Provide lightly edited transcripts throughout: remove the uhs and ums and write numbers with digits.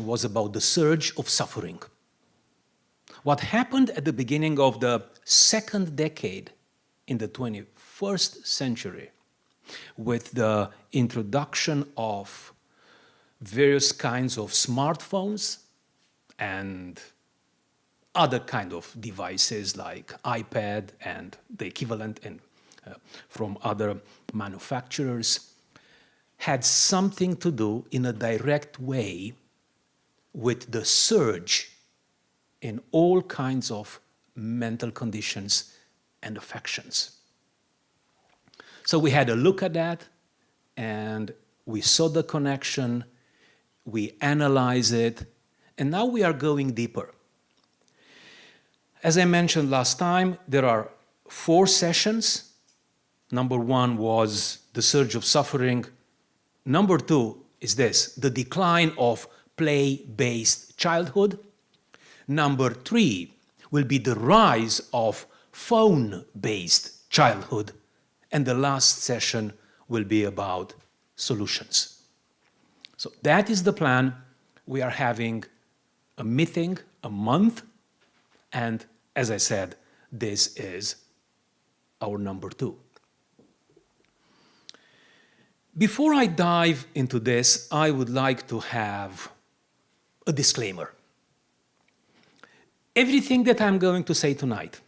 session was about the surge of suffering. What happened at the beginning of the second decade in the 21st century with the introduction of various kinds of smartphones and other kind of devices like iPad and the equivalent from other manufacturers had something to do in a direct way with the surge in all kinds of mental conditions and affections. So we had a look at that, and we saw the connection, we analyzed it, and now we are going deeper. As I mentioned last time, there are 4 sessions. Number 1 was the surge of suffering. Number 2 is this, the decline of play-based childhood. Number 3 will be the rise of phone-based childhood. And the last session will be about solutions. So that is the plan. We are having a meeting a month, and as I said, this is our number 2. Before I dive into this, I would like to have a disclaimer. Everything that I'm going to say tonight,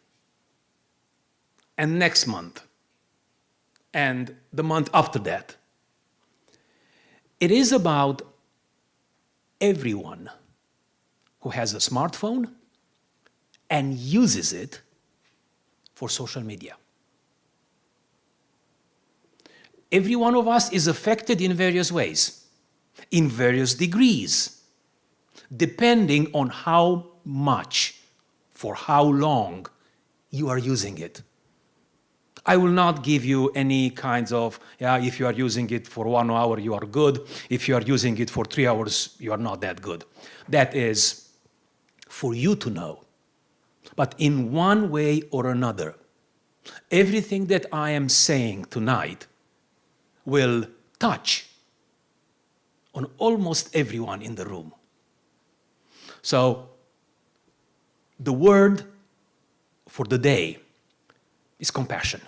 and next month, and the month after that, it is about everyone who has a smartphone and uses it for social media. Every one of us is affected in various ways, in various degrees, depending on how much, for how long you are using it. I will not give you any kinds of, if you are using it for 1 hour, you are good. If you are using it for 3 hours, you are not that good. That is for you to know. But in one way or another, everything that I am saying tonight will touch on almost everyone in the room. So, the word for the day is compassion.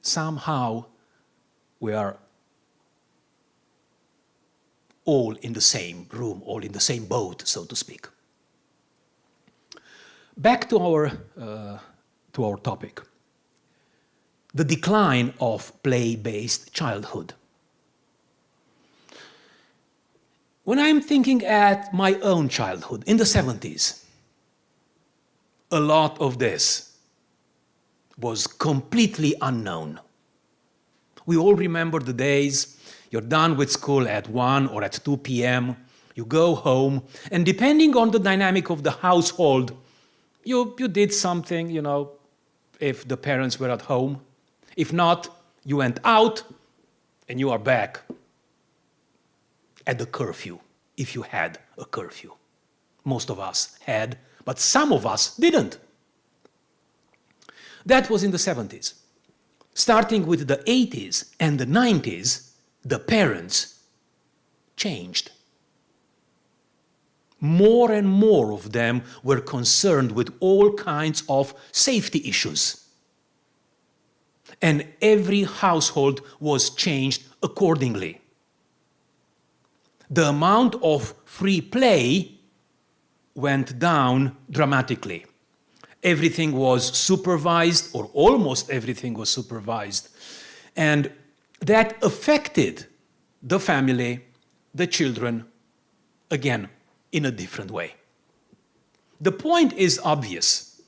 Somehow, we are all in the same room, all in the same boat, so to speak. Back to our topic. The decline of play-based childhood. When I'm thinking at my own childhood in the 70s, a lot of this was completely unknown. We all remember the days you're done with school at 1 or at 2 p.m., you go home, and depending on the dynamic of the household, you did something, if the parents were at home. If not, you went out and you are back at the curfew, if you had a curfew. Most of us had, but some of us didn't. That was in the 70s. Starting with the 80s and the 90s, the parents changed. More and more of them were concerned with all kinds of safety issues. And every household was changed accordingly. The amount of free play went down dramatically. Everything was supervised, or almost everything was supervised. And that affected the family, the children, again, in a different way. The point is obvious.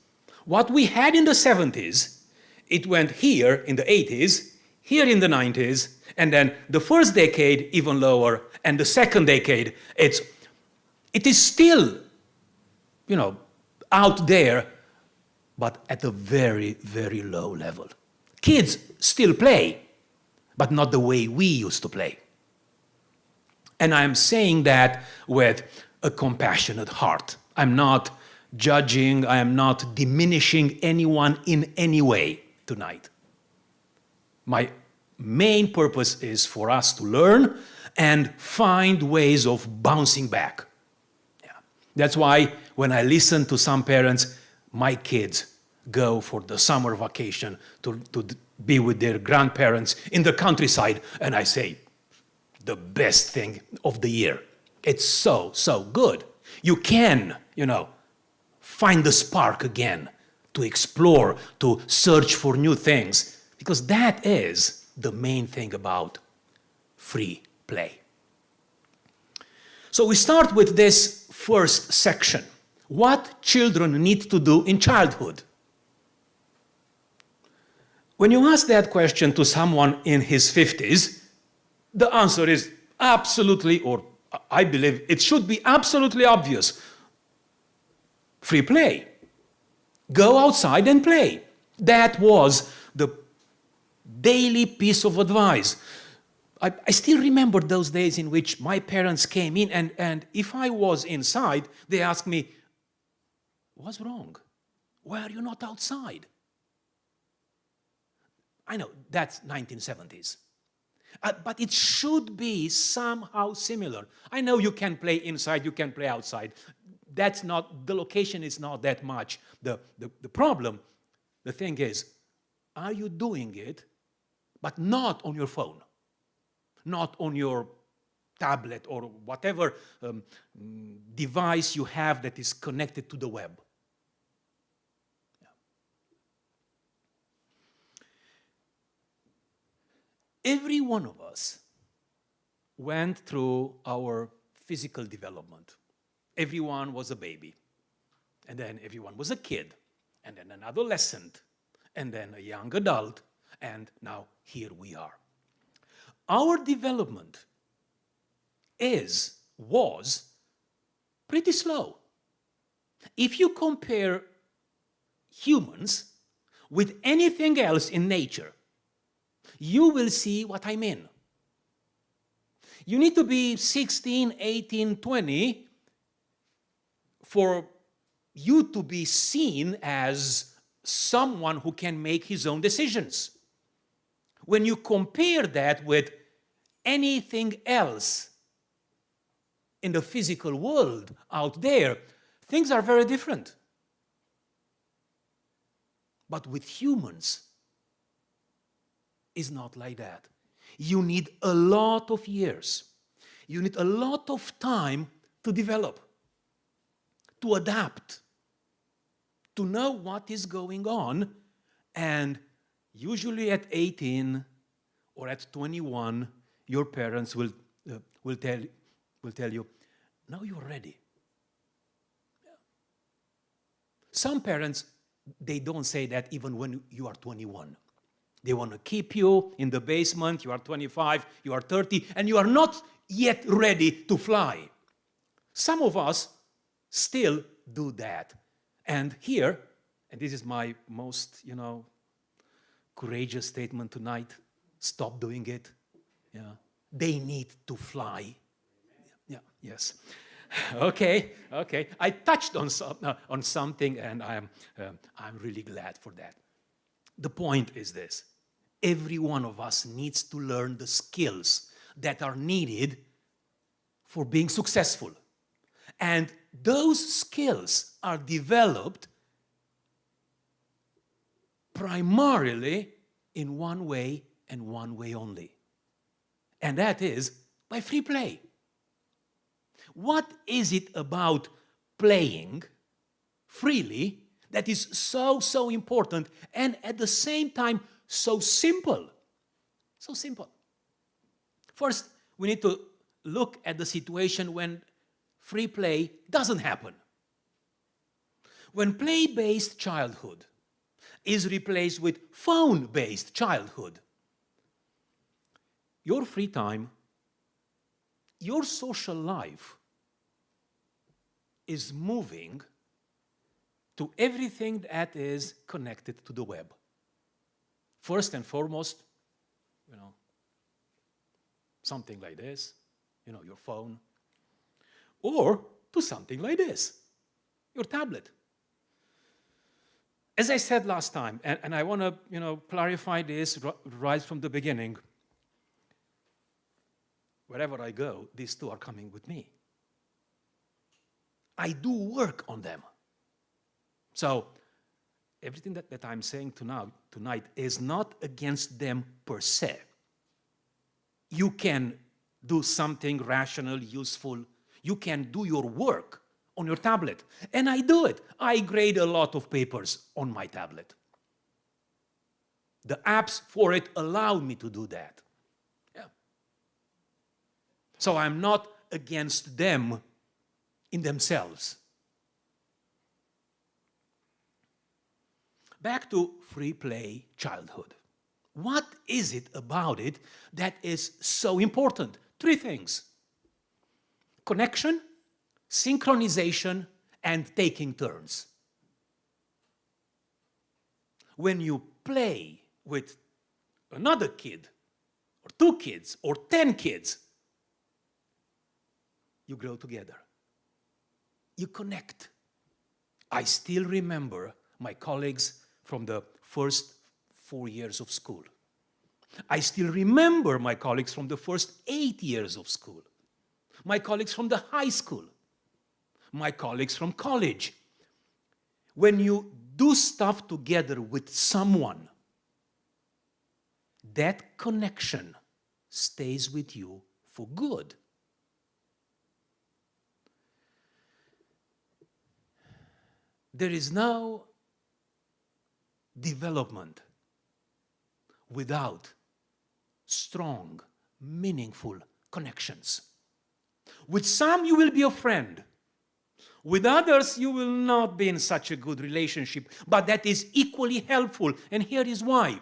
What we had in the 70s, it went here in the 80s, here in the 90s, and then the first decade even lower, and the second decade, it is still, out there, but at a very, very low level. Kids still play, but not the way we used to play. And I'm saying that with a compassionate heart. I'm not judging, I am not diminishing anyone in any way tonight. My main purpose is for us to learn and find ways of bouncing back. Yeah. That's why when I listen to some parents, my kids go for the summer vacation to be with their grandparents in the countryside, and I say, the best thing of the year. It's so, so good. You can, find the spark again to explore, to search for new things, because that is the main thing about free play. So we start with this first section. What children need to do in childhood. When you ask that question to someone in his 50s, the answer is absolutely, or I believe it should be absolutely obvious. Free play. Go outside and play. That was the daily piece of advice. I still remember those days in which my parents came in, and if I was inside, they asked me, what's wrong? Why are you not outside? I know, that's 1970s. But it should be somehow similar. I know you can play inside, you can play outside. That's not, the location is not that much. The problem, the thing is, are you doing it, but not on your phone, not on your tablet or whatever device you have that is connected to the web? Every one of us went through our physical development. Everyone was a baby, and then everyone was a kid, and then an adolescent, and then a young adult, and now here we are. Our development was pretty slow. If you compare humans with anything else in nature, you will see what I mean. You need to be 16, 18, 20 for you to be seen as someone who can make his own decisions. When you compare that with anything else in the physical world out there, things are very different. But with humans, it's not like that. You need a lot of years. You need a lot of time to develop, to adapt, to know what is going on, and usually at 18 or at 21, your parents will tell you, now you're ready. Some parents, they don't say that even when you are 21. They want to keep you in the basement, you are 25, you are 30, and you are not yet ready to fly. Some of us still do that. And here, and this is my most, courageous statement tonight, stop doing it. Yeah. They need to fly. Yeah, yes. Okay. I touched on something, and I'm really glad for that. The point is this. Every one of us needs to learn the skills that are needed for being successful. And those skills are developed primarily in one way and one way only. And that is by free play. What is it about playing freely that is so, so important and at the same time so simple? So simple. First, we need to look at the situation when free play doesn't happen. When play-based childhood is replaced with phone-based childhood, your free time, your social life is moving to everything that is connected to the web. First and foremost, something like this, your phone, or to something like this, your tablet. As I said last time, and I want to clarify this right from the beginning, wherever I go, these two are coming with me. I do work on them. So everything that I'm saying tonight is not against them per se. You can do something rational, useful. You can do your work on your tablet. And I do it. I grade a lot of papers on my tablet. The apps for it allow me to do that. Yeah. So I'm not against them in themselves. Back to free play childhood. What is it about it that is so important? 3 things: connection, synchronization, and taking turns. When you play with another kid, or 2 kids, or 10 kids, you grow together. You connect. I still remember my colleagues from the first 4 years of school. I still remember my colleagues from the first 8 years of school. My colleagues from the high school. My colleagues from college. When you do stuff together with someone, that connection stays with you for good. There is no development without strong, meaningful connections. With some, you will be a friend. With others, you will not be in such a good relationship, but that is equally helpful. And here is why.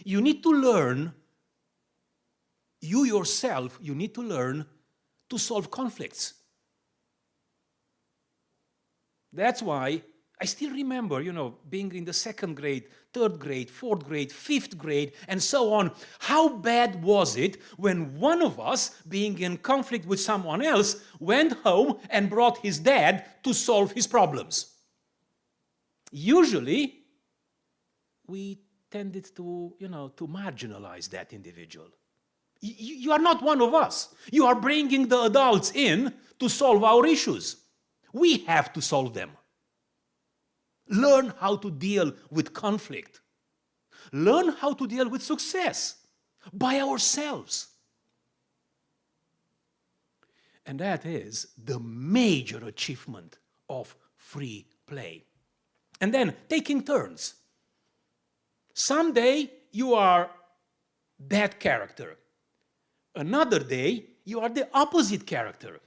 You need to learn, you yourself, you need to learn to solve conflicts. That's why I still remember, being in the 2nd grade, 3rd grade, 4th grade, 5th grade, and so on. How bad was it when one of us, being in conflict with someone else, went home and brought his dad to solve his problems? Usually, we tended to, to marginalize that individual. You are not one of us. You are bringing the adults in to solve our issues. We have to solve them. Learn how to deal with conflict. Learn how to deal with success by ourselves. And that is the major achievement of free play. And then taking turns. Someday you are that character. Another day you are the opposite character.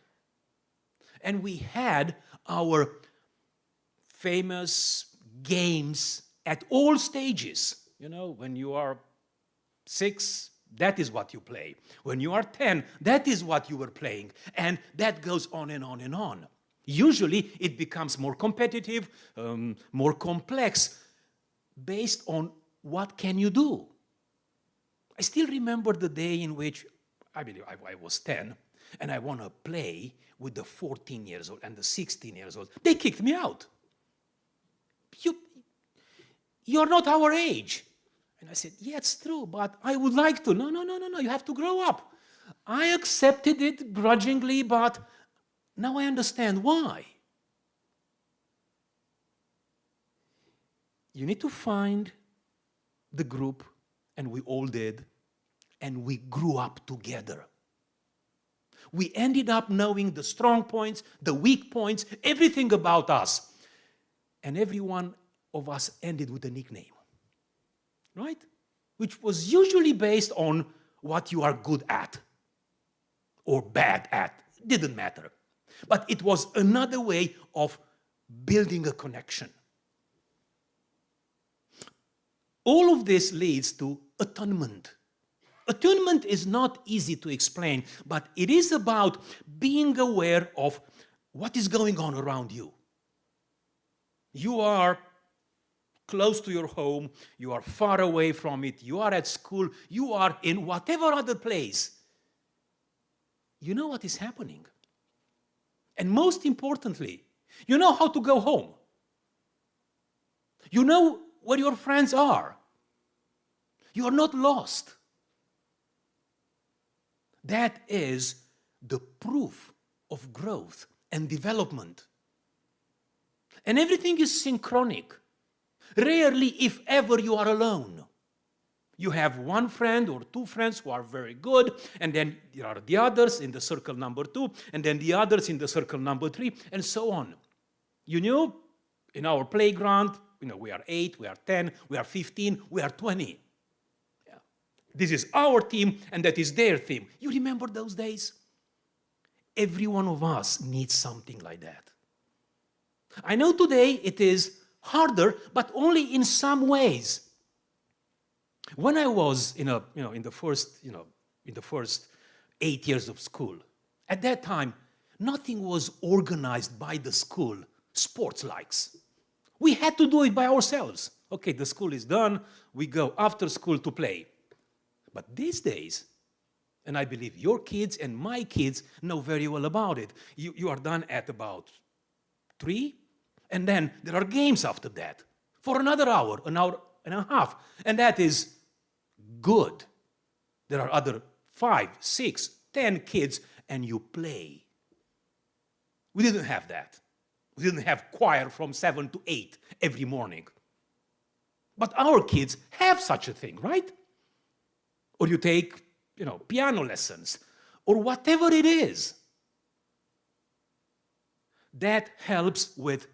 And we had our famous games at all stages. When you are 6, that is what you play. When you are 10, that is what you were playing. And that goes on and on and on. Usually it becomes more competitive, more complex, based on what can you do. I still remember the day in which, I believe I was 10, and I want to play with the 14 years old and the 16 years old. They kicked me out. You're not our age. And I said, yeah, it's true, but I would like to. No, you have to grow up. I accepted it grudgingly, but now I understand why. You need to find the group, and we all did, and we grew up together. We ended up knowing the strong points, the weak points, everything about us. And every one of us ended with a nickname, right? Which was usually based on what you are good at or bad at. It didn't matter. But it was another way of building a connection. All of this leads to attunement. Attunement is not easy to explain, but it is about being aware of what is going on around you. You are close to your home, you are far away from it, you are at school, you are in whatever other place. You know what is happening. And most importantly, you know how to go home. You know where your friends are. You are not lost. That is the proof of growth and development. And everything is synchronic. Rarely, if ever, you are alone. You have one friend or two friends who are very good, and then there are the others in the circle number 2, and then the others in the circle number 3, and so on. You knew, in our playground, we are 8, we are 10, we are 15, we are 20. Yeah. This is our team, and that is their team. You remember those days? Every one of us needs something like that. I know today it is harder, but only in some ways. When I was in the first 8 years of school, at that time, nothing was organized by the school, sports likes. We had to do it by ourselves. Okay, the school is done, we go after school to play. But these days, and I believe your kids and my kids know very well about it, you are done at about 3, and then there are games after that for another hour and a half, and that is good. There are other 5, 6, 10 kids, and you play. We didn't have that. We didn't have choir from 7 to 8 every morning. But our kids have such a thing, right? Or you take, piano lessons, or whatever it is. That helps with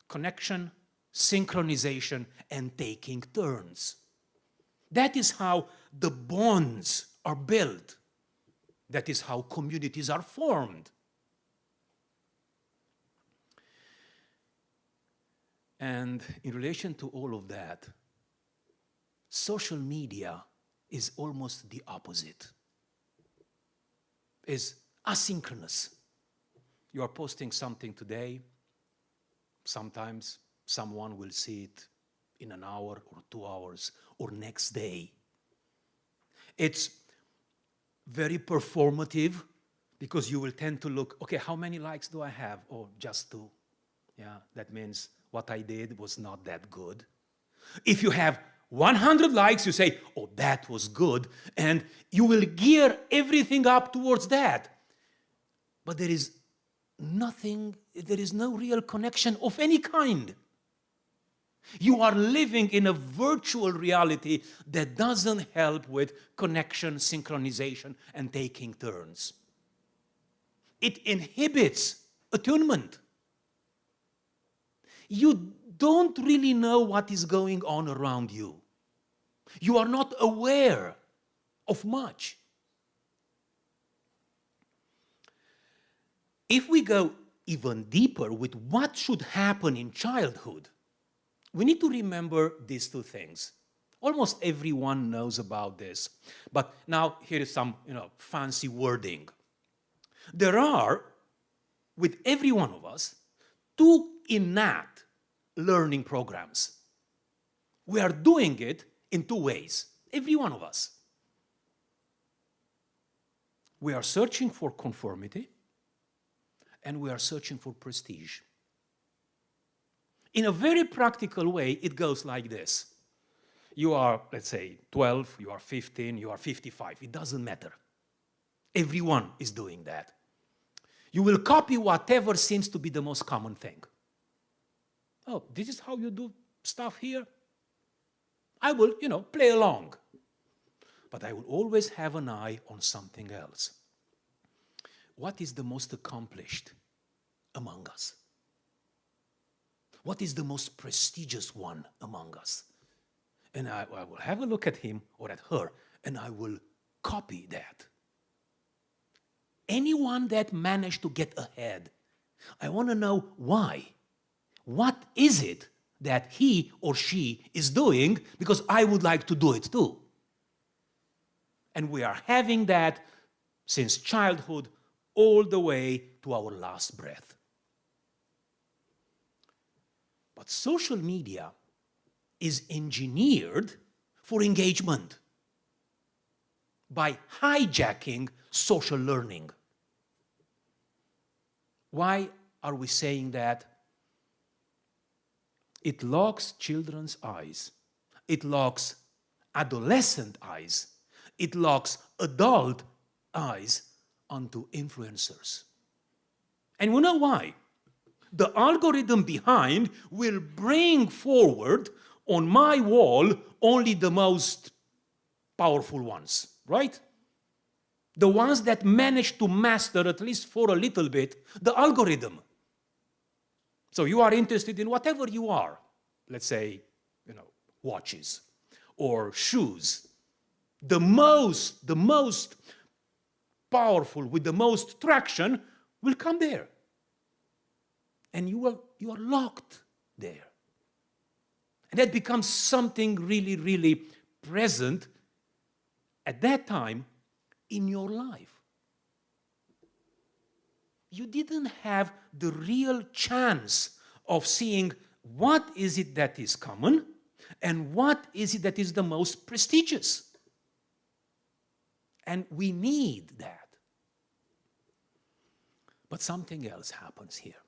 connection, synchronization, and taking turns. That is how the bonds are built. That is how communities are formed. And in relation to all of that, social media is almost the opposite. It's asynchronous. You are posting something today, sometimes someone will see it in an hour or 2 hours or next day. It's very performative because you will tend to look, okay, how many likes do I have? Oh, just 2. Yeah, that means what I did was not that good. If you have 100 likes, you say, oh, that was good, and you will gear everything up towards that. But there is no real connection of any kind. You are living in a virtual reality that doesn't help with connection, synchronization, and taking turns. It inhibits attunement. You don't really know what is going on around you. You are not aware of much. If we go even deeper with what should happen in childhood, we need to remember these 2 things. Almost everyone knows about this. But now here is some, fancy wording. There are, with every one of us, 2 innate learning programs. We are doing it in 2 ways, every one of us. We are searching for conformity, and we are searching for prestige. In a very practical way, it goes like this. You are, let's say, 12, you are 15, you are 55. It doesn't matter. Everyone is doing that. You will copy whatever seems to be the most common thing. Oh, this is how you do stuff here? I will, play along. But I will always have an eye on something else. What is the most accomplished among us? What is the most prestigious one among us? And I will have a look at him or at her, and I will copy that. Anyone that managed to get ahead, I want to know why. What is it that he or she is doing? Because I would like to do it too. And we are having that since childhood all the way to our last breath. But social media is engineered for engagement by hijacking social learning. Why are we saying that? It locks children's eyes. It locks adolescent eyes. It locks adult eyes onto influencers. And we know why. The algorithm behind will bring forward on my wall only the most powerful ones, right? The ones that manage to master, at least for a little bit, the algorithm. So you are interested in whatever you are. Let's say, watches or shoes. The most powerful with the most traction will come there. And you are locked there. And that becomes something really, really present at that time in your life. You didn't have the real chance of seeing what is it that is common and what is it that is the most prestigious. And we need that. But something else happens here,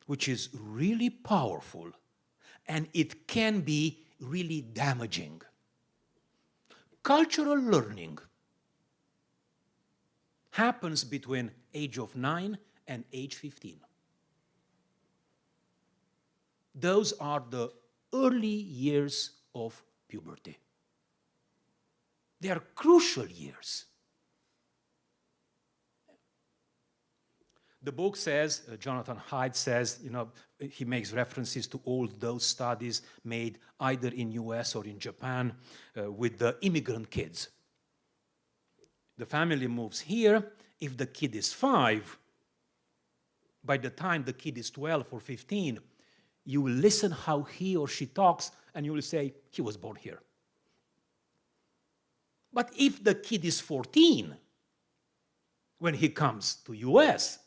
which is really powerful, and it can be really damaging. Cultural learning happens between age of 9 and age 15. Those are the early years of puberty. They are crucial years. The book says, Jonathan Haidt says, he makes references to all those studies made either in US or in Japan with the immigrant kids. The family moves here. If the kid is 5, by the time the kid is 12 or 15, you will listen how he or she talks, and you will say, he was born here. But if the kid is 14, when he comes to US,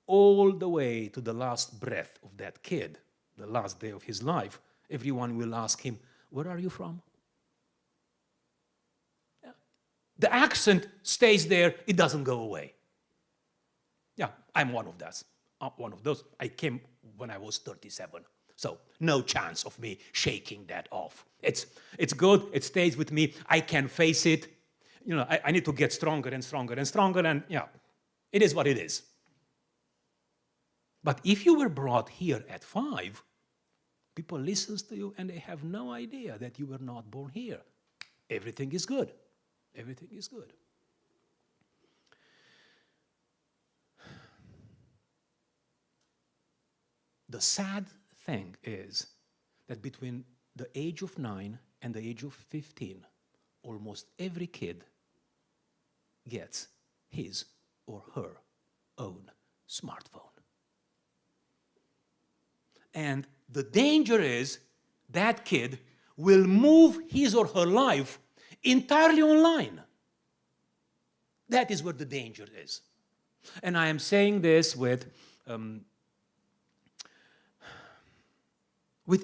all the way to the last breath of that kid, the last day of his life, everyone will ask him, where are you from? Yeah. The accent stays there, it doesn't go away. Yeah, I'm one of those. I came when I was 37. So no chance of me shaking that off. It's good, it stays with me, I can face it. I need to get stronger and stronger and stronger, and it is what it is. But if you were brought here at 5, people listen to you and they have no idea that you were not born here. Everything is good. Everything is good. The sad thing is that between the age of 9 and the age of 15, almost every kid gets his or her own smartphone. And the danger is that kid will move his or her life entirely online. That is where the danger is. And I am saying this with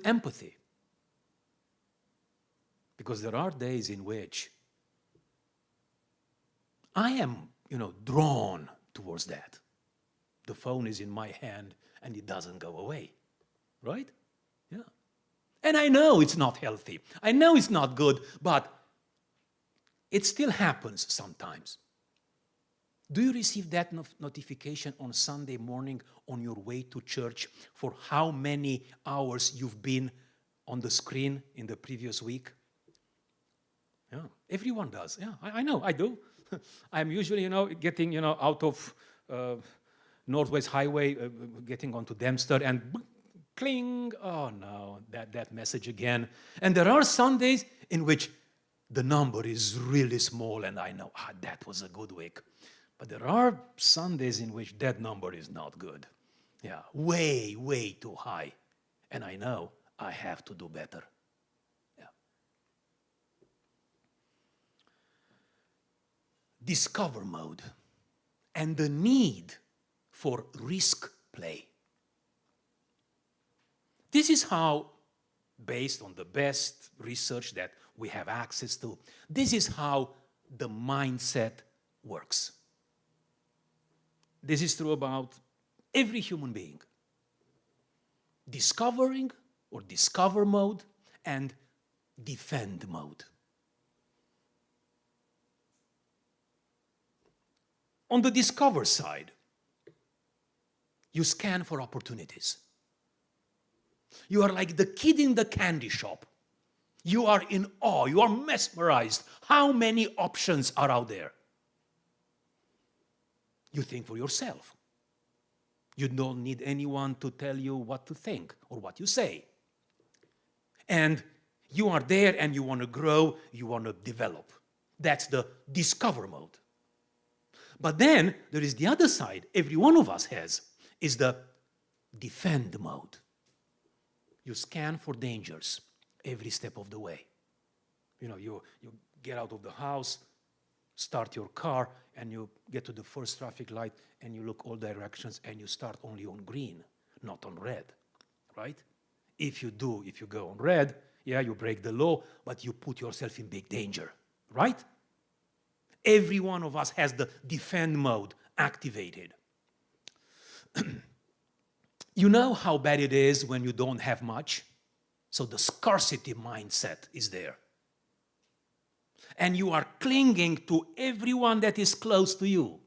empathy. Because there are days in which I am, drawn towards that. The phone is in my hand and it doesn't go away. Right? Yeah. And I know it's not healthy. I know it's not good, but it still happens sometimes. Do you receive that notification on Sunday morning on your way to church for how many hours you've been on the screen in the previous week? Yeah, everyone does. Yeah, I know, I do. I'm usually, getting, out of Northwest Highway, getting onto Dempster, and cling, oh no, that message again. And there are Sundays in which the number is really small, and I know, that was a good week. But there are Sundays in which that number is not good. Yeah, way, way too high. And I know I have to do better. Yeah. Discover mode and the need for risk play. This is how, based on the best research that we have access to, this is how the mindset works. This is true about every human being. Discovering or discover mode and defend mode. On the discover side, you scan for opportunities. You are like the kid in the candy shop. You are in awe. You are mesmerized. How many options are out there? You think for yourself. You don't need anyone to tell you what to think or what you say. And you are there and you want to grow, you want to develop. That's the discover mode. But then there is the other side, every one of us has, is the defend mode. You scan for dangers every step of the way. You know, you get out of the house, start your car, and you get to the first traffic light, and you look all directions, and you start only on green, not on red, right? If you go on red, yeah, you break the law, but you put yourself in big danger, right? Every one of us has the defend mode activated. You know how bad it is when you don't have much? So the scarcity mindset is there. And you are clinging to everyone that is close to you.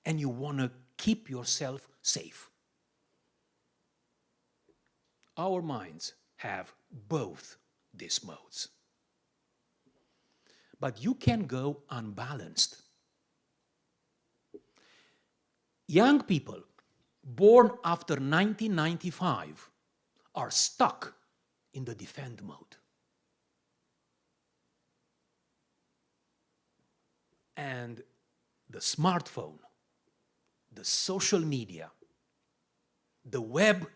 And you want to keep yourself safe. Our minds have both these modes. But you can go unbalanced. Young people born after 1995 are stuck in the defend mode. And the smartphone, the social media, the web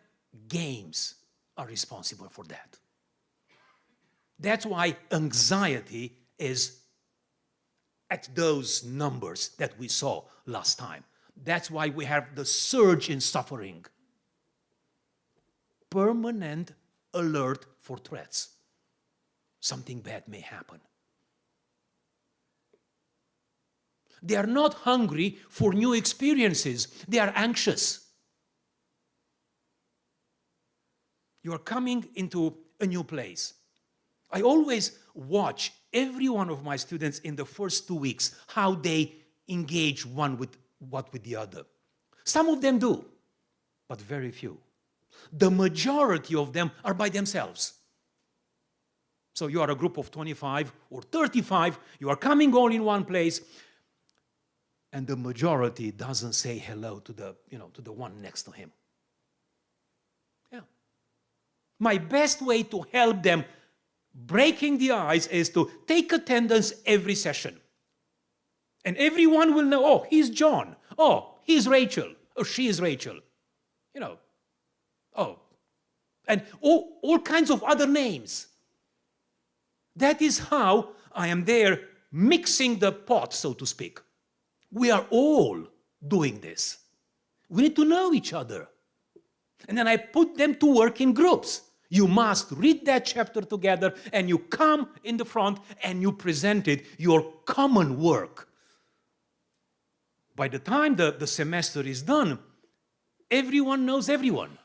games are responsible for that. That's why anxiety is at those numbers that we saw last time. That's why we have the surge in suffering. Permanent alert for threats. Something bad may happen. They are not hungry for new experiences. They are anxious. You are coming into a new place. I always watch every one of my students in the first 2 weeks, how they engage one with the other. Some of them do, but very few. The majority of them are by themselves. So you are a group of 25 or 35, you are coming all in one place, and the majority doesn't say hello to the one next to him. Yeah. My best way to help them breaking the ice is to take attendance every session. And everyone will know, oh, he's John. Oh, he's Rachel. Or she is Rachel. You know. Oh. And all kinds of other names. That is how I am there mixing the pot, so to speak. We are all doing this. We need to know each other. And then I put them to work in groups. You must read that chapter together, and you come in the front and you present it, your common work. By the time the semester is done, everyone knows everyone.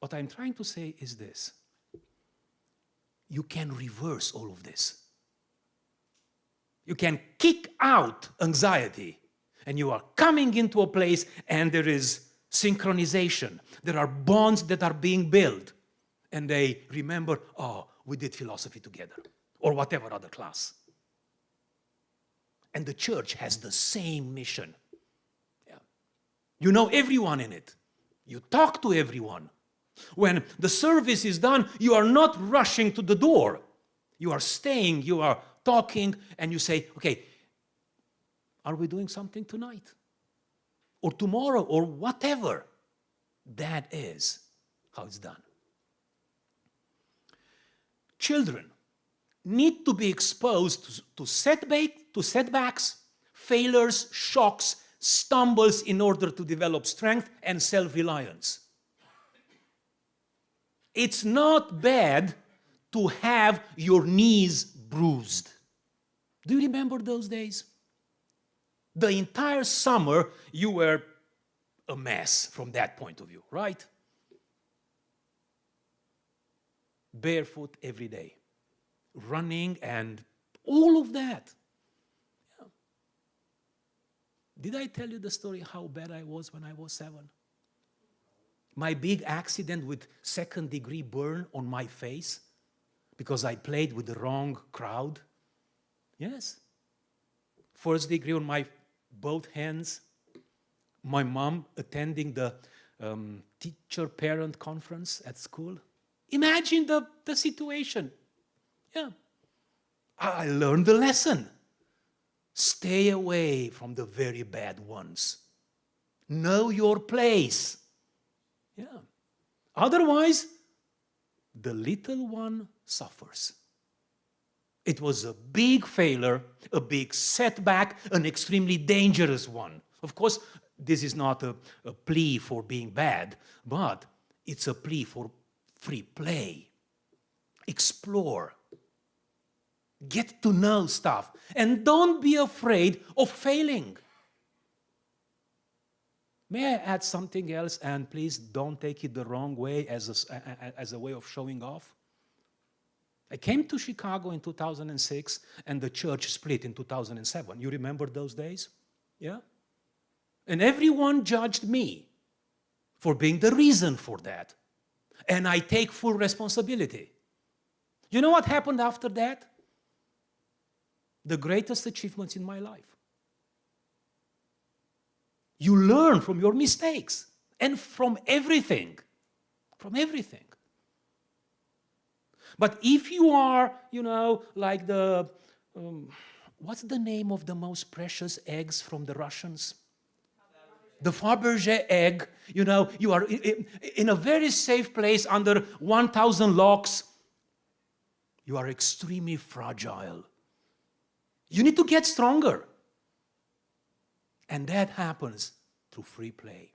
What I'm trying to say is this. You can reverse all of this. You can kick out anxiety, and you are coming into a place and there is synchronization. There are bonds that are being built, and they remember, oh, we did philosophy together, or whatever other class. And the church has the same mission. Yeah. You know everyone in it. You talk to everyone. When the service is done, you are not rushing to the door. You are staying, you are talking, and you say, okay, are we doing something tonight? Or tomorrow, or whatever. That is how it's done. Children need to be exposed to setbacks, failures, shocks, stumbles in order to develop strength and self-reliance. It's not bad to have your knees bruised. Do you remember those days? The entire summer, you were a mess from that point of view, right? Barefoot every day, running and All of that. Yeah. Did I tell you the story how bad I was when I was 7? My big accident with second-degree burn on my face because I played with the wrong crowd. Yes. First degree on my both hands. My mom attending the teacher-parent conference at school. Imagine the situation. Yeah. I learned the lesson. Stay away from the very bad ones. Know your place. Yeah. Otherwise, the little one suffers. It was a big failure, a big setback, an extremely dangerous one. Of course, this is not a plea for being bad, but it's a plea for free play. Explore. Get to know stuff. And don't be afraid of failing. May I add something else? And please don't take it the wrong way as a way of showing off. I came to Chicago in 2006 and the church split in 2007. You remember those days? Yeah? And everyone judged me for being the reason for that. And I take full responsibility. You know what happened after that? The greatest achievements in my life. You learn from your mistakes and from everything. From everything. But if you are, like the, what's the name of the most precious eggs from the Russians? The Fabergé egg, you are in a very safe place under 1,000 locks. You are extremely fragile. You need to get stronger. And that happens through free play.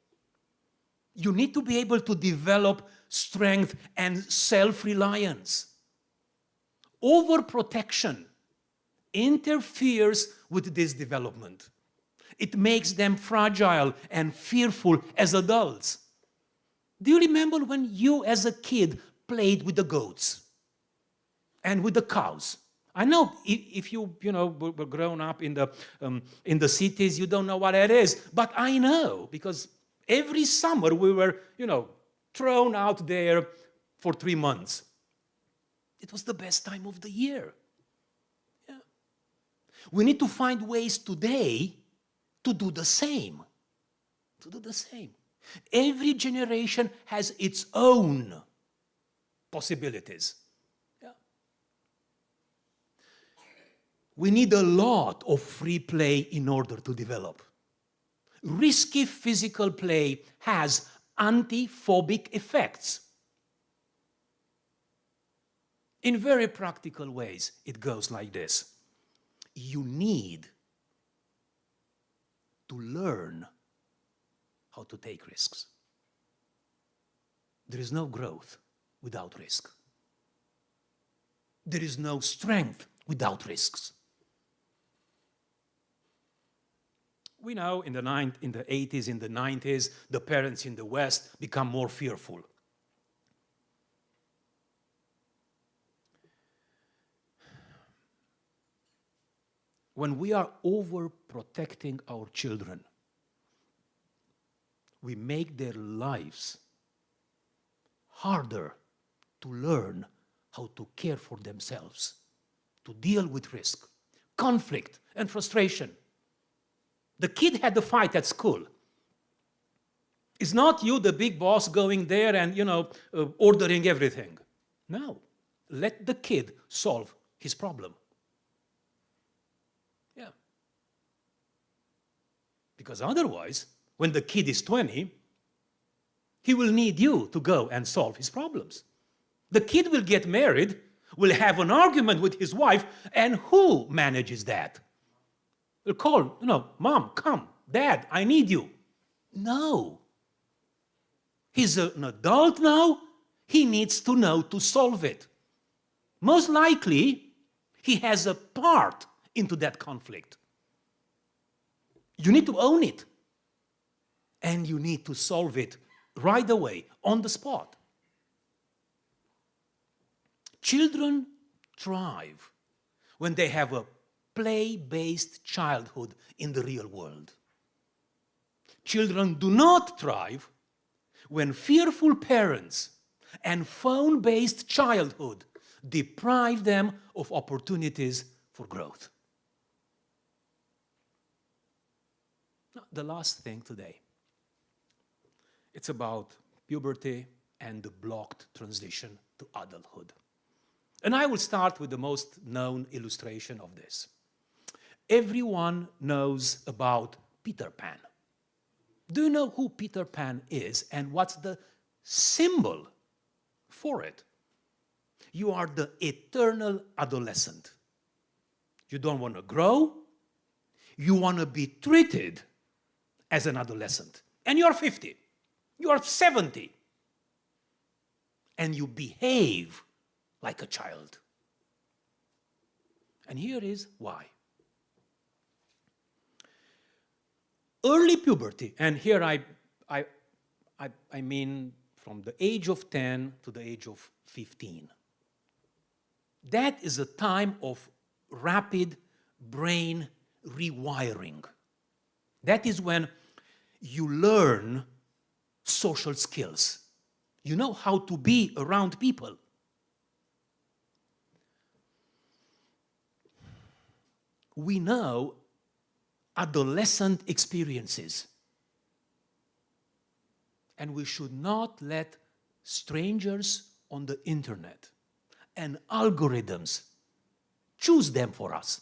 You need to be able to develop strength and self-reliance. Overprotection interferes with this development. It makes them fragile and fearful as adults. Do you remember when you as a kid played with the goats and with the cows? I know if you were grown up in the cities, you don't know what that is. But I know because every summer we were, thrown out there for 3 months. It was the best time of the year. Yeah. We need to find ways today to do the same. To do the same. Every generation has its own possibilities. We need a lot of free play in order to develop. Risky physical play has antiphobic effects. In very practical ways, it goes like this. You need to learn how to take risks. There is no growth without risk. There is no strength without risks. We know in the 80s, in the 90s, the parents in the West become more fearful. When we are overprotecting our children, we make their lives harder to learn how to care for themselves, to deal with risk, conflict, and frustration. The kid had a fight at school. It's not you, the big boss, going there and, ordering everything. No. Let the kid solve his problem. Yeah. Because otherwise, when the kid is 20, he will need you to go and solve his problems. The kid will get married, will have an argument with his wife, and who manages that? They'll call, Mom, come, Dad, I need you. No. He's an adult now. He needs to know to solve it. Most likely, he has a part into that conflict. You need to own it. And you need to solve it right away, on the spot. Children thrive when they have a play-based childhood in the real world. Children do not thrive when fearful parents and phone-based childhood deprive them of opportunities for growth. Now, the last thing today, it's about puberty and the blocked transition to adulthood. And I will start with the most known illustration of this. Everyone knows about Peter Pan. Do you know who Peter Pan is and what's the symbol for it? You are the eternal adolescent. You don't want to grow. You want to be treated as an adolescent. And you are 50. You are 70. And you behave like a child. And here is why. Early puberty, and here I mean from the age of 10 to the age of 15. That is a time of rapid brain rewiring. That is when you learn social skills. You know how to be around people. We know adolescent experiences. And we should not let strangers on the internet and algorithms choose them for us.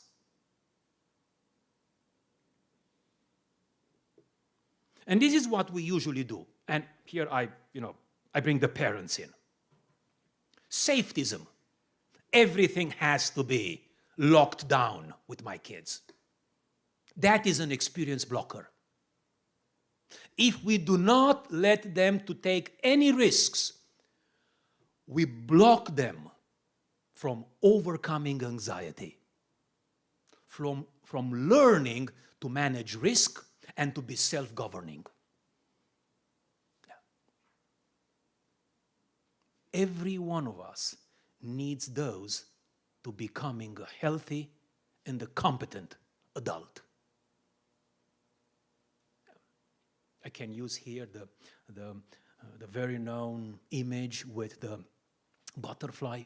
And this is what we usually do. And here I bring the parents in. Safetyism. Everything has to be locked down with my kids. That is an experience blocker. If we do not let them to take any risks, we block them from overcoming anxiety, from learning to manage risk and to be self-governing. Yeah. Every one of us needs those to becoming a healthy and a competent adult. I can use here the very known image with the butterfly,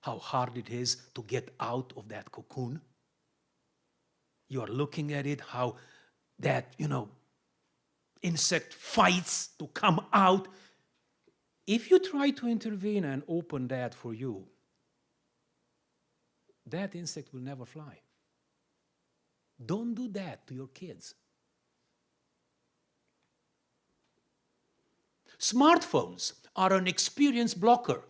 how hard it is to get out of that cocoon. You are looking at it, how that, insect fights to come out. If you try to intervene and open that for you, that insect will never fly. Don't do that to your kids. Smartphones are an experience blocker.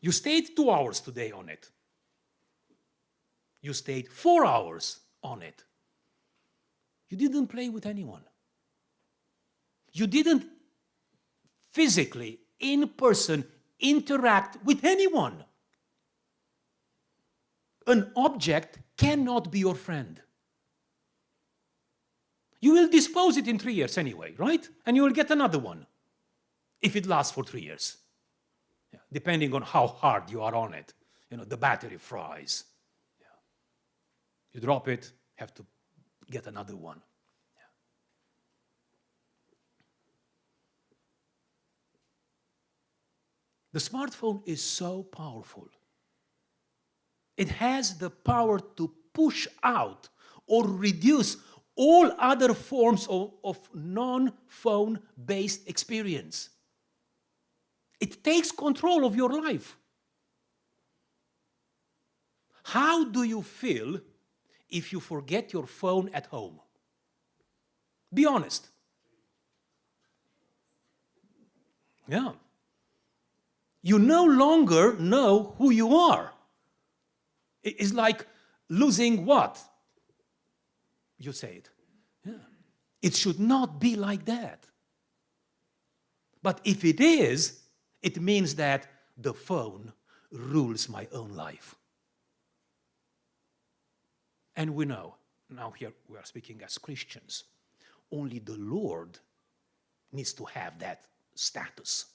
You stayed 2 hours today on it. You stayed 4 hours on it. You didn't play with anyone. You didn't physically, in person, interact with anyone. An object cannot be your friend. You will dispose it in 3 years anyway, right? And you will get another one if it lasts for 3 years. Yeah. Depending on how hard you are on it. The battery fries. Yeah. You drop it, have to get another one. Yeah. The smartphone is so powerful. It has the power to push out or reduce all other forms of non-phone-based experience. It takes control of your life. How do you feel if you forget your phone at home? Be honest. Yeah. You no longer know who you are. It's like losing what? You say it. Yeah. It should not be like that. But if it is, it means that the phone rules my own life. And we know, now here we are speaking as Christians, only the Lord needs to have that status.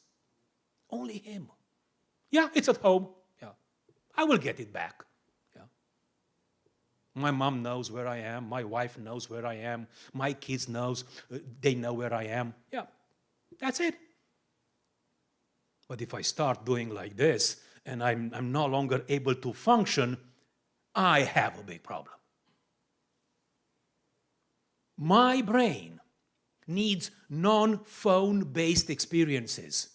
Only Him. Yeah, it's at home. Yeah, I will get it back. My mom knows where I am. My wife knows where I am. My kids knows. They know where I am. Yeah, that's it. But if I start doing like this and I'm no longer able to function, I have a big problem. My brain needs non-phone-based experiences.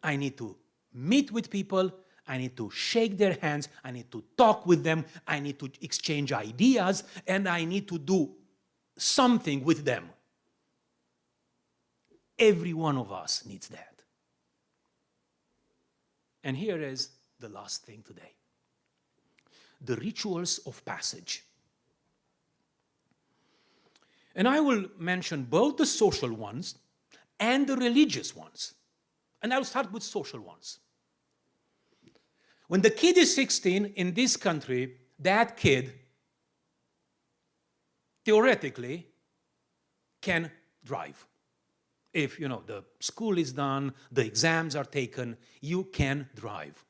I need to meet with people. I need to shake their hands. I need to talk with them. I need to exchange ideas. And I need to do something with them. Every one of us needs that. And here is the last thing today. The rituals of passage. And I will mention both the social ones and the religious ones. And I'll start with social ones. When the kid is 16 in this country, that kid theoretically can drive. If, the school is done, the exams are taken, you can drive.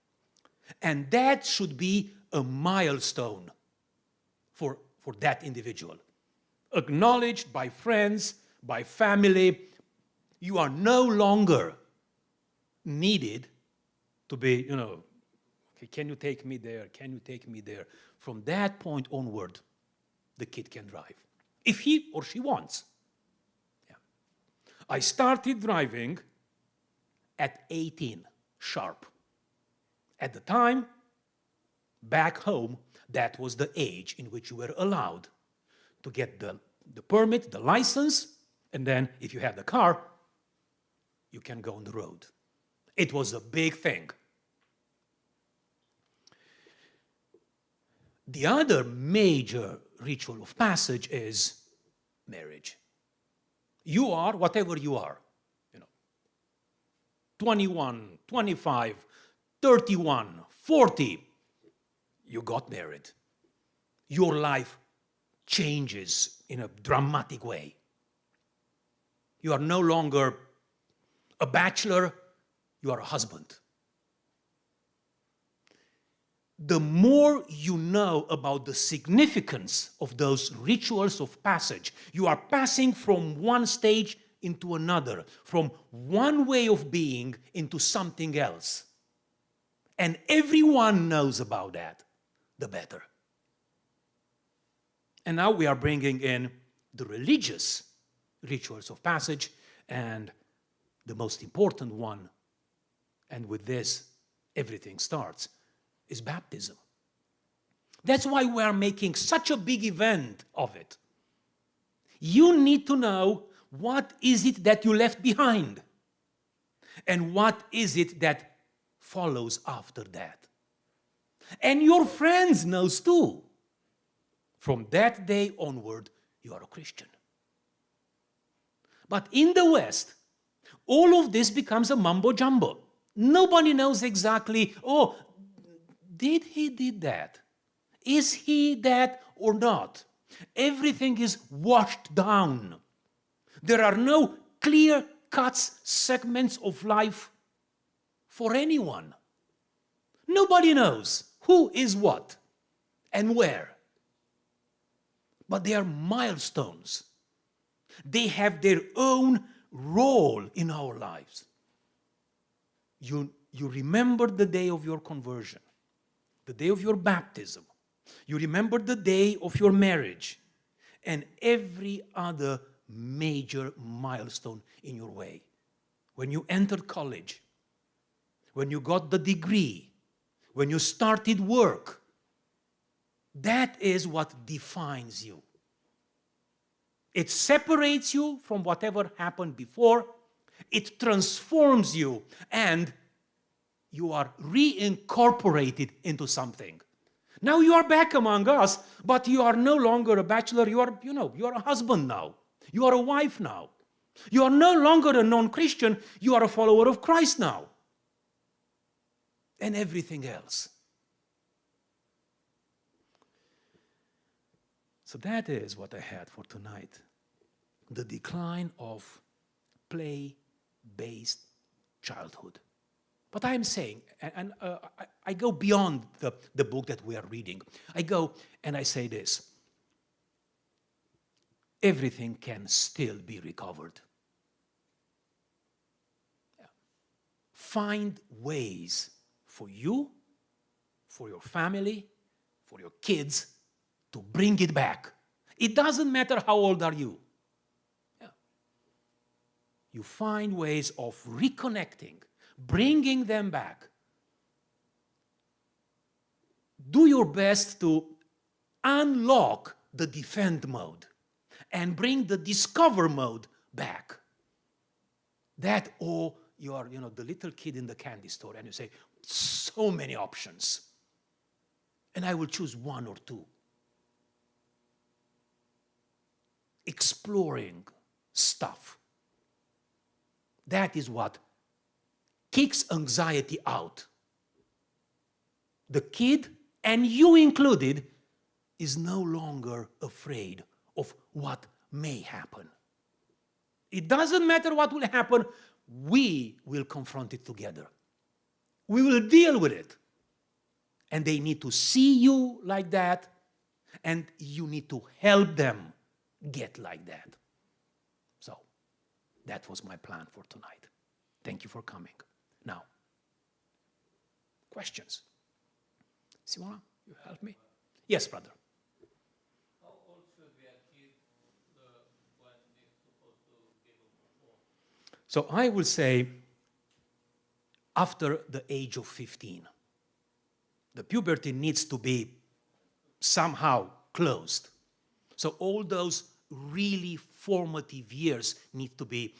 And that should be a milestone for that individual. Acknowledged by friends, by family. You are no longer needed to be, okay, can you take me there? Can you take me there? From that point onward, the kid can drive. If he or she wants. Yeah. I started driving at 18, sharp. At the time, back home, that was the age in which you were allowed to get the permit, the license, and then if you have the car, you can go on the road. It was a big thing. The other major ritual of passage is marriage. You are whatever you are. 21, 25, 31, 40, you got married. Your life changes in a dramatic way. You are no longer a bachelor, you are a husband. The more you know about the significance of those rituals of passage, you are passing from one stage into another, from one way of being into something else. And everyone knows about that, the better. And now we are bringing in the religious rituals of passage, and the most important one, and with this everything starts, is baptism. That's why we are making such a big event of it. You need to know what is it that you left behind, and what is it that follows after that. And your friends knows too. From that day onward, you are a Christian. But in the West, all of this becomes a mumbo-jumbo. Nobody knows exactly, did he did that? Is he that or not? Everything is washed down. There are no clear-cut segments of life for anyone. Nobody knows who is what and where. But they are milestones. They have their own role in our lives. You remember the day of your conversion, the day of your baptism. You remember the day of your marriage, and every other major milestone in your way. When you entered college, when you got the degree, when you started work, that is what defines you. It separates you from whatever happened before. It transforms you, and you are reincorporated into something. Now you are back among us, but you are no longer a bachelor. You are a husband now. You are a wife now. You are no longer a non-Christian. You are a follower of Christ now. And everything else. So that is what I had for tonight. The decline of play-based childhood. But I am saying, and I go beyond the book that we are reading. I go and I say this. Everything can still be recovered. Yeah. Find ways for you, for your family, for your kids to bring it back. It doesn't matter how old are you. Yeah. You find ways of reconnecting, bringing them back. Do your best to unlock the defend mode and bring the discover mode back. That, or you are, the little kid in the candy store and you say, so many options. And I will choose one or two. Exploring stuff. That is what kicks anxiety out. The kid, and you included, is no longer afraid of what may happen. It doesn't matter what will happen, we will confront it together. We will deal with it. And they need to see you like that, and you need to help them get like that. So, that was my plan for tonight. Thank you for coming. Now, questions? Simona, you help me? Yes, brother. How old should be a kid when they're supposed to give them a phone? So I will say after the age of 15. The puberty needs to be somehow closed. So all those really formative years need to be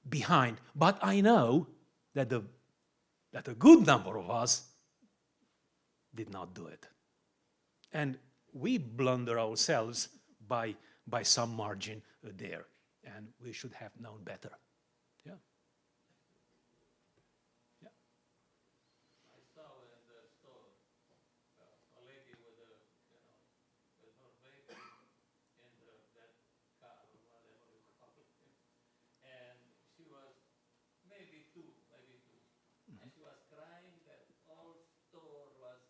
behind. But I know that a good number of us did not do it. And we blunder ourselves by some margin there. And we should have known better. Yeah. Yeah. I saw in the store a lady with with her baby in that car or whatever you call it. And she was maybe two. And she was crying that all store was,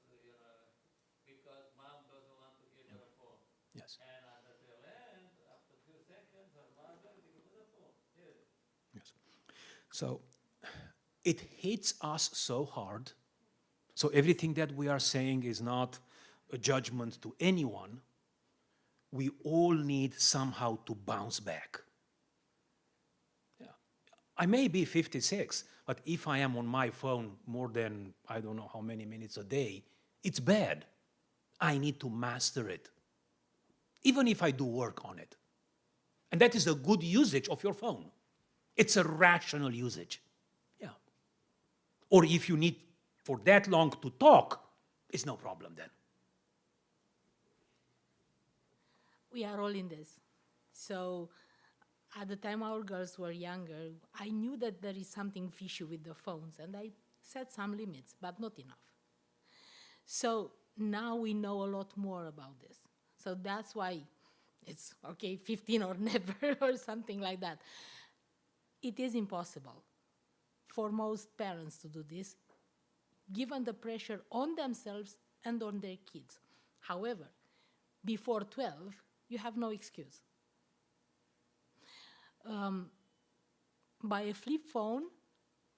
because mom doesn't want to give her a phone. Yes. And at the tail end, after a few seconds, her mother gave her the phone. Here. Yes. So it hits us so hard. So everything that we are saying is not a judgment to anyone. We all need somehow to bounce back. Yeah. I may be 56, but if I am on my phone more than I don't know how many minutes a day, it's bad. I need to master it, even if I do work on it. And that is a good usage of your phone. It's a rational usage. Yeah. Or if you need for that long to talk, it's no problem then. We are all in this. So at the time our girls were younger, I knew that there is something fishy with the phones, and I set some limits, but not enough. So now we know a lot more about this. So that's why it's, 15 or never or something like that. It is impossible for most parents to do this, given the pressure on themselves and on their kids. However, before 12, you have no excuse. By a flip phone,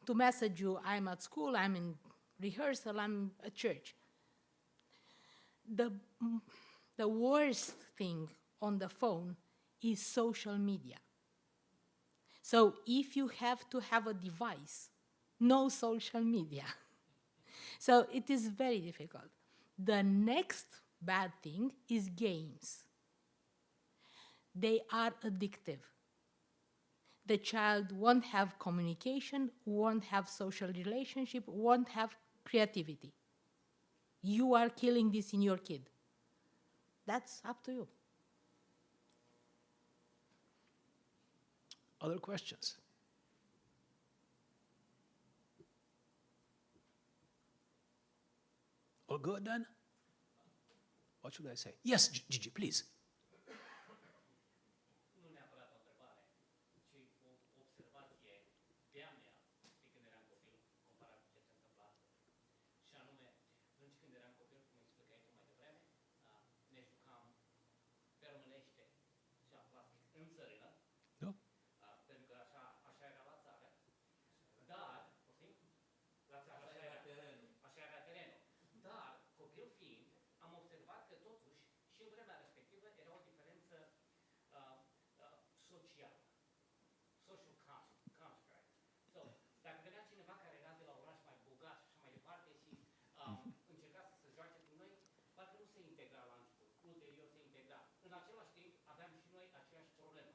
to message you, I'm at school, I'm in rehearsal, I'm at church. The worst thing on the phone is social media. So if you have to have a device, no social media. So it is very difficult. The next bad thing is games. They are addictive. The child won't have communication, won't have social relationship, won't have creativity. You are killing this in your kid. That's up to you. Other questions? All good then? What should I say? Yes, Gigi, please. Nu neapărat o întrebare, ci o observație de-a mea, de când eram copil. în vremea respectivă era o diferență socială, social construct. So, dacă venea cineva care era de la oraș mai bogat și așa mai departe și încerca să se joace cu noi, parcă nu se integra la început, ulterior se integra. În același timp aveam și noi aceeași problemă.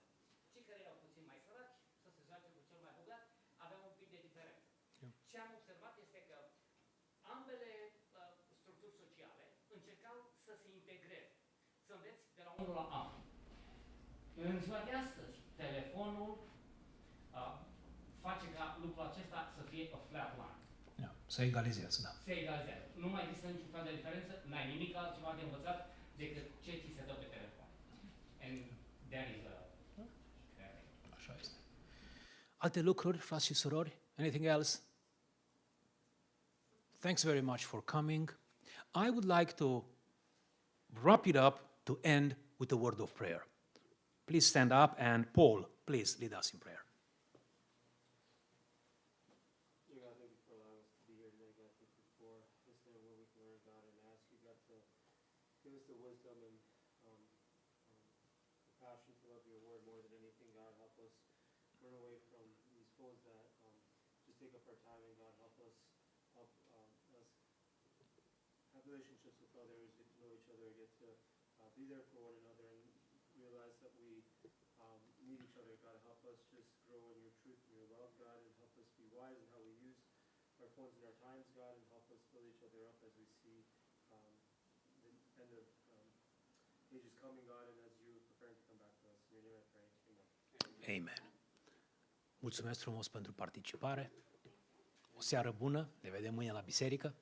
Cei care erau puțin mai săraci, să se joace cu cel mai bogat, aveau un pic de diferență. Ce am observat este că ambele structuri sociale încercau să se integreze, să înveți de la unul la altul. În ziua de astăzi, telefonul face ca lucrul acesta să fie a flat line. Se egalizează, da. Se egalizează. Nu mai există niciun fel de diferență, n-ai nimic altceva de învățat decât ce ți se dă pe telefon. And that is Așa este. Alte lucruri, frați și surori? Anything else? Thanks very much for coming. I would like to wrap it up to end with a word of prayer. Please stand up and Paul, please lead us in prayer. Dear God, thank you for allowing us to be here today, God. Thank you for listening where we can learn, God, and ask you, God, to give us the wisdom and the passion to love your word more than anything, God. Help us run away from these phones that just take up our time, and God, help us have relationships with others, get to know each other, get to be there for one another, and realize that we need each other. God, help us just grow in your truth and your love, God, and help us be wise in how we use our phones in our times, God, and help us build each other up as we see the end of ages coming, God, and as you're preparing to come back to us. In your name I pray. Amen. Amen. Mulțumesc frumos pentru participare. O seară bună. Ne vedem mâine la biserică.